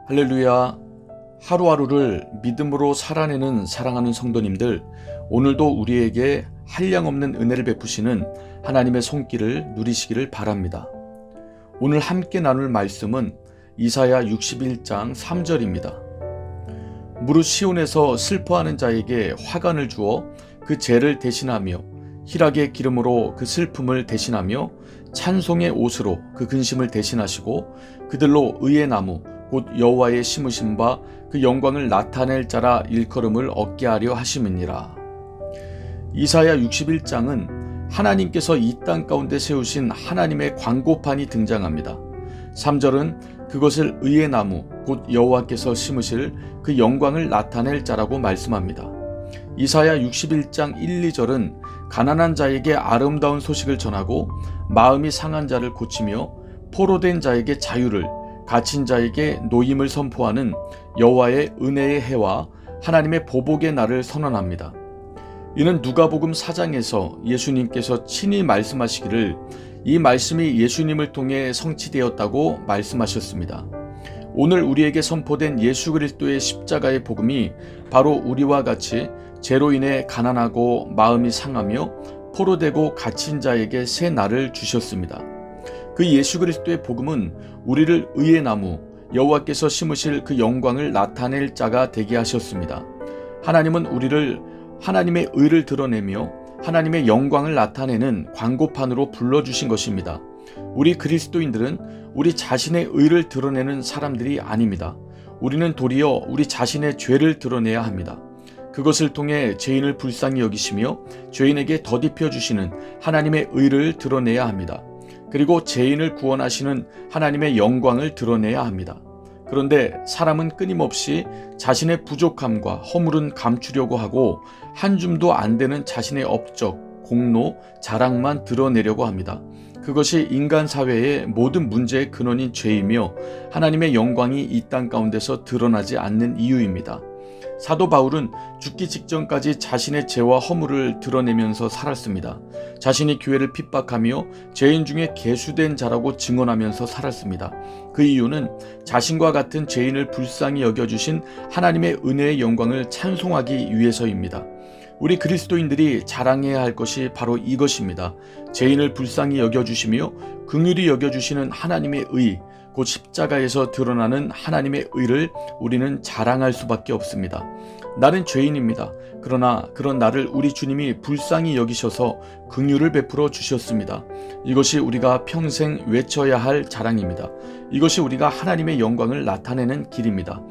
할렐루야. 하루하루를 믿음으로 살아내는 사랑하는 성도님들, 오늘도 우리에게 한량없는 은혜를 베푸시는 하나님의 손길을 누리시기를 바랍니다. 오늘 함께 나눌 말씀은 이사야 61장 3절입니다. 무릇 시온에서 슬퍼하는 자에게 화관을 주어 그 죄를 대신하며 희락의 기름으로 그 슬픔을 대신하며 찬송의 옷으로 그 근심을 대신하시고 그들로 의의 나무 곧 여호와의 심으신 바 그 영광을 나타낼 자라 일컬음을 얻게 하려 하심이니라. 이사야 61장은 하나님께서 이 땅 가운데 세우신 하나님의 광고판이 등장합니다. 3절은 그것을 의의 나무 곧 여호와께서 심으실 그 영광을 나타낼 자라고 말씀합니다. 이사야 61장 1, 2절은 가난한 자에게 아름다운 소식을 전하고 마음이 상한 자를 고치며 포로된 자에게 자유를, 갇힌 자에게 노임을 선포하는 여호와의 은혜의 해와 하나님의 보복의 날을 선언합니다. 이는 누가복음 4장에서 예수님께서 친히 말씀하시기를 이 말씀이 예수님을 통해 성취되었다고 말씀하셨습니다. 오늘 우리에게 선포된 예수 그리스도의 십자가의 복음이 바로 우리와 같이 죄로 인해 가난하고 마음이 상하며 포로되고 갇힌 자에게 새 날을 주셨습니다. 그 예수 그리스도의 복음은 우리를 의의 나무, 여호와께서 심으실 그 영광을 나타낼 자가 되게 하셨습니다. 하나님은 우리를 하나님의 의를 드러내며 하나님의 영광을 나타내는 광고판으로 불러주신 것입니다. 우리 그리스도인들은 우리 자신의 의를 드러내는 사람들이 아닙니다. 우리는 도리어 우리 자신의 죄를 드러내야 합니다. 그것을 통해 죄인을 불쌍히 여기시며 죄인에게 덧입혀 주시는 하나님의 의를 드러내야 합니다. 그리고 죄인을 구원하시는 하나님의 영광을 드러내야 합니다. 그런데 사람은 끊임없이 자신의 부족함과 허물은 감추려고 하고 한 줌도 안 되는 자신의 업적, 공로, 자랑만 드러내려고 합니다. 그것이 인간 사회의 모든 문제의 근원인 죄이며 하나님의 영광이 이 땅 가운데서 드러나지 않는 이유입니다. 사도 바울은 죽기 직전까지 자신의 죄와 허물을 드러내면서 살았습니다. 자신이 교회를 핍박하며 죄인 중에 계수된 자라고 증언하면서 살았습니다. 그 이유는 자신과 같은 죄인을 불쌍히 여겨주신 하나님의 은혜의 영광을 찬송하기 위해서입니다. 우리 그리스도인들이 자랑해야 할 것이 바로 이것입니다. 죄인을 불쌍히 여겨주시며 긍휼히 여겨주시는 하나님의 의, 곧 십자가에서 드러나는 하나님의 의를 우리는 자랑할 수밖에 없습니다. 나는 죄인입니다. 그러나 그런 나를 우리 주님이 불쌍히 여기셔서 긍휼을 베풀어 주셨습니다. 이것이 우리가 평생 외쳐야 할 자랑입니다. 이것이 우리가 하나님의 영광을 나타내는 길입니다.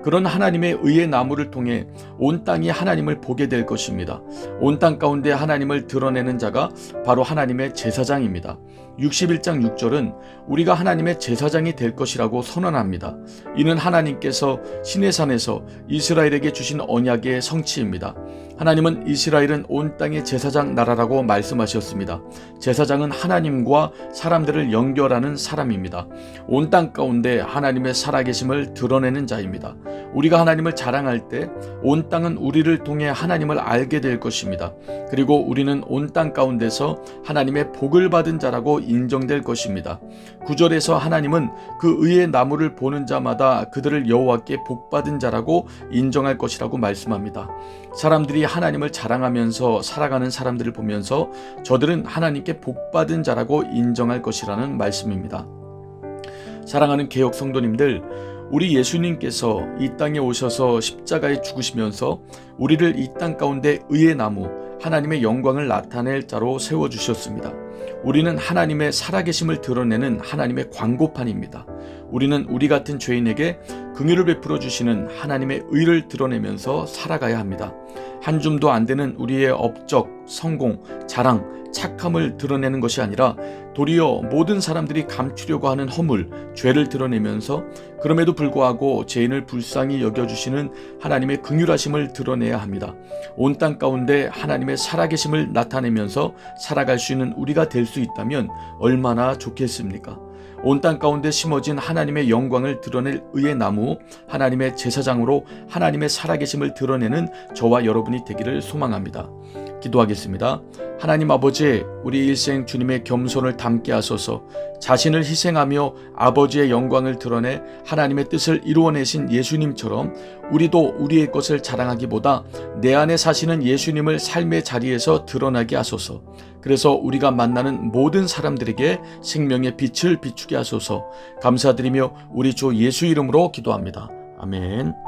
그런 하나님의 의의 나무를 통해 온 땅이 하나님을 보게 될 것입니다. 온 땅 가운데 하나님을 드러내는 자가 바로 하나님의 제사장입니다. 61장 6절은 우리가 하나님의 제사장이 될 것이라고 선언합니다. 이는 하나님께서 시내산에서 이스라엘에게 주신 언약의 성취입니다. 하나님은 이스라엘은 온 땅의 제사장 나라라고 말씀하셨습니다. 제사장은 하나님과 사람들을 연결하는 사람입니다. 온 땅 가운데 하나님의 살아계심을 드러내는 자입니다. 우리가 하나님을 자랑할 때 온 땅은 우리를 통해 하나님을 알게 될 것입니다. 그리고 우리는 온 땅 가운데서 하나님의 복을 받은 자라고 인정될 것입니다. 9절에서 하나님은 그 의의 나무를 보는 자마다 그들을 여호와께 복받은 자라고 인정할 것이라고 말씀합니다. 사람들이 하나님을 자랑하면서 살아가는 사람들을 보면서 저들은 하나님께 복받은 자라고 인정할 것이라는 말씀입니다. 사랑하는 개역 성도님들, 우리 예수님께서 이 땅에 오셔서 십자가에 죽으시면서 우리를 이 땅 가운데 의의 나무, 하나님의 영광을 나타낼 자로 세워주셨습니다. 우리는 하나님의 살아계심을 드러내는 하나님의 광고판입니다. 우리는 우리 같은 죄인에게 긍휼을 베풀어 주시는 하나님의 의를 드러내면서 살아가야 합니다. 한 줌도 안 되는 우리의 업적, 성공, 자랑, 착함을 드러내는 것이 아니라 도리어 모든 사람들이 감추려고 하는 허물, 죄를 드러내면서 그럼에도 불구하고 죄인을 불쌍히 여겨주시는 하나님의 긍휼하심을 드러내야 합니다. 온 땅 가운데 하나님의 살아계심을 나타내면서 살아갈 수 있는 우리가 될 수 있다면 얼마나 좋겠습니까? 온 땅 가운데 심어진 하나님의 영광을 드러낼 의의 나무, 하나님의 제사장으로 하나님의 살아계심을 드러내는 저와 여러분이 되기를 소망합니다. 기도하겠습니다. 하나님 아버지, 우리 일생 주님의 겸손을 담게 하소서. 자신을 희생하며 아버지의 영광을 드러내 하나님의 뜻을 이루어내신 예수님처럼 우리도 우리의 것을 자랑하기보다 내 안에 사시는 예수님을 삶의 자리에서 드러나게 하소서. 그래서 우리가 만나는 모든 사람들에게 생명의 빛을 비추게 하소서. 감사드리며 우리 주 예수 이름으로 기도합니다. 아멘.